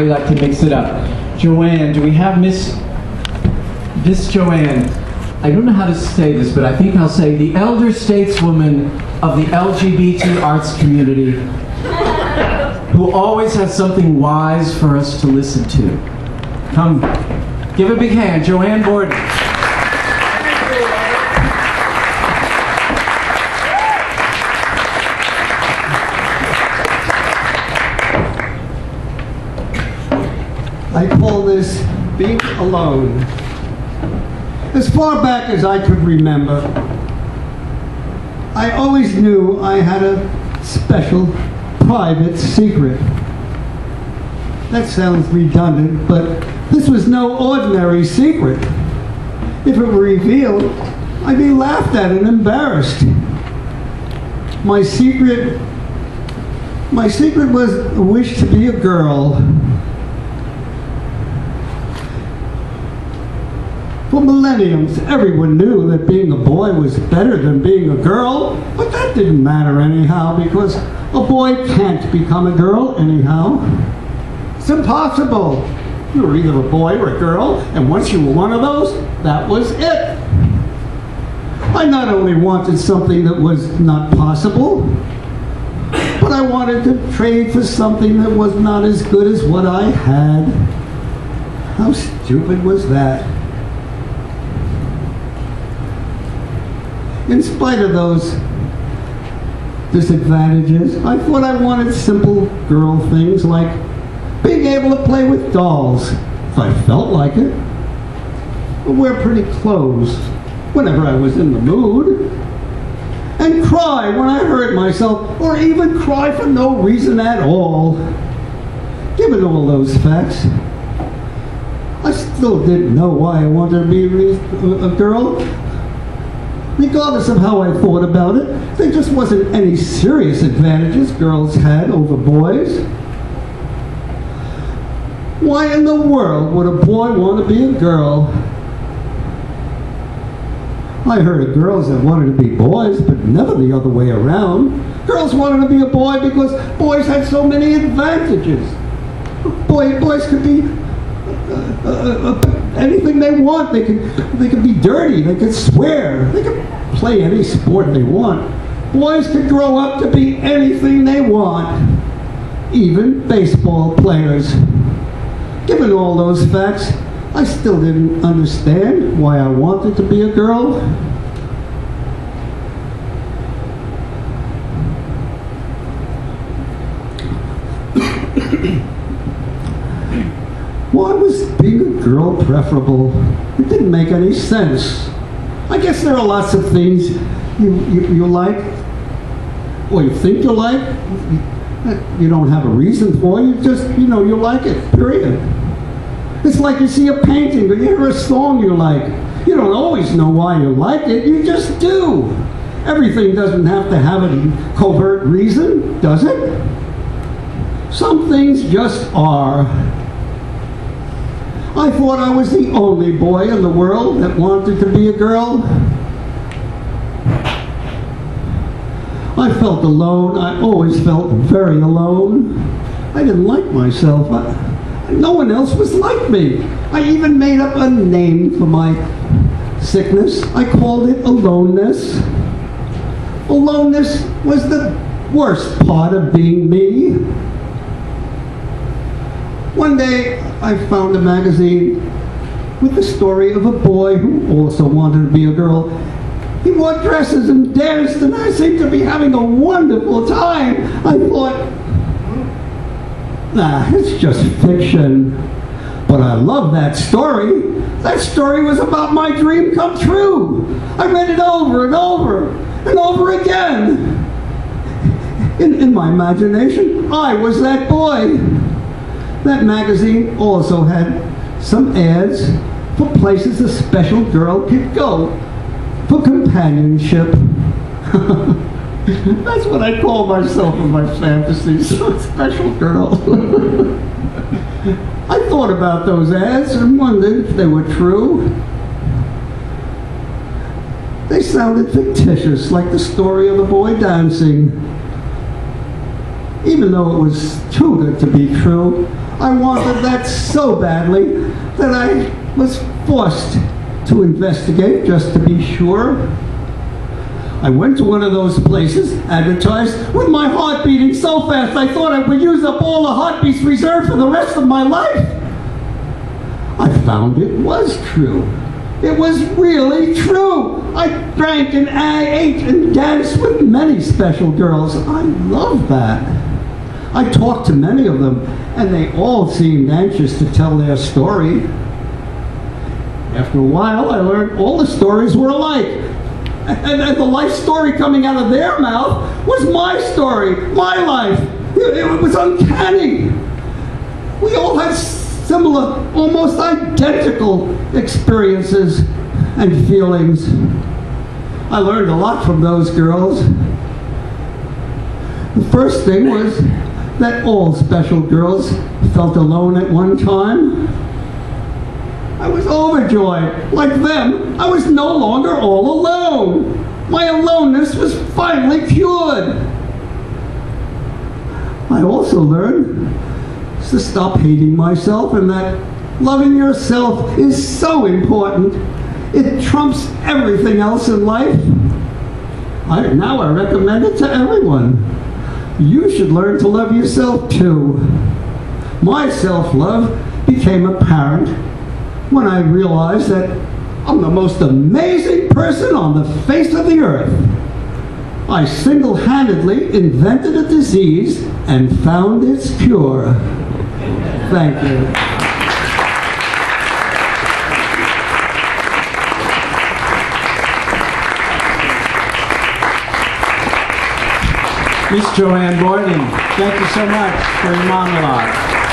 We like to mix it up. Joanne, do we have Miss Joanne? I don't know how to say this, but I think I'll say the elder stateswoman of the LGBT arts community who always has something wise for us to listen to. Come, give a big hand, Joanne Borden. I call this being alone. As far back as I could remember, I always knew I had a special, private secret. That sounds redundant, but this was no ordinary secret. If it were revealed, I'd be laughed at and embarrassed. My secret was a wish to be a girl. For millenniums, everyone knew that being a boy was better than being a girl, but that didn't matter anyhow, because a boy can't become a girl anyhow. It's impossible. You were either a boy or a girl, and once you were one of those, that was it. I not only wanted something that was not possible, but I wanted to trade for something that was not as good as what I had. How stupid was that? In spite of those disadvantages, I thought I wanted simple girl things like being able to play with dolls, if I felt like it, or wear pretty clothes whenever I was in the mood, and cry when I hurt myself, or even cry for no reason at all. Given all those facts, I still didn't know why I wanted to be a girl. Regardless of how I thought about it, there just wasn't any serious advantages girls had over boys. Why in the world would a boy want to be a girl? I heard of girls that wanted to be boys, but never the other way around. Girls wanted to be a boy because boys had so many advantages. Boys could be anything they want. They could be dirty, they could swear, they could play any sport they want. Boys could grow up to be anything they want, even baseball players. Given all those facts, I still didn't understand why I wanted to be a girl. Why was being a girl preferable? It didn't make any sense. I guess there are lots of things you like, or you think you like, you don't have a reason for. You just, you like it, period. It's like you see a painting or you hear a song you like. You don't always know why you like it, you just do. Everything doesn't have to have a covert reason, does it? Some things just are. I thought I was the only boy in the world that wanted to be a girl. I felt alone. I always felt very alone. I didn't like myself. No one else was like me. I even made up a name for my sickness. I called it aloneness. Aloneness was the worst part of being me. One day, I found a magazine with the story of a boy who also wanted to be a girl. He wore dresses and danced, and I seemed to be having a wonderful time. I thought, nah, it's just fiction. But I love that story. That story was about my dream come true. I read it over and over and over again. In my imagination, I was that boy. That magazine also had some ads for places a special girl could go for companionship. That's what I call myself in my fantasies, a special girl. I thought about those ads and wondered if they were true. They sounded fictitious, like the story of the boy dancing. Even though it was too good to be true, I wanted that so badly that I was forced to investigate just to be sure. I went to one of those places, advertised, with my heart beating so fast I thought I would use up all the heartbeats reserved for the rest of my life. I found it was true. It was really true. I drank and I ate and danced with many special girls. I loved that. I talked to many of them, and they all seemed anxious to tell their story. After a while, I learned all the stories were alike. And the life story coming out of their mouth was my story, my life. It was uncanny. We all had similar, almost identical experiences and feelings. I learned a lot from those girls. The first thing was that all special girls felt alone at one time. I was overjoyed. Like them, I was no longer all alone. My aloneness was finally cured. I also learned to stop hating myself, and that loving yourself is so important. It trumps everything else in life. Now I recommend it to everyone. You should learn to love yourself too. My self-love became apparent when I realized that I'm the most amazing person on the face of the earth. I single-handedly invented a disease and found its cure. Thank you. Miss Joanne Borden, thank you so much for your monologue.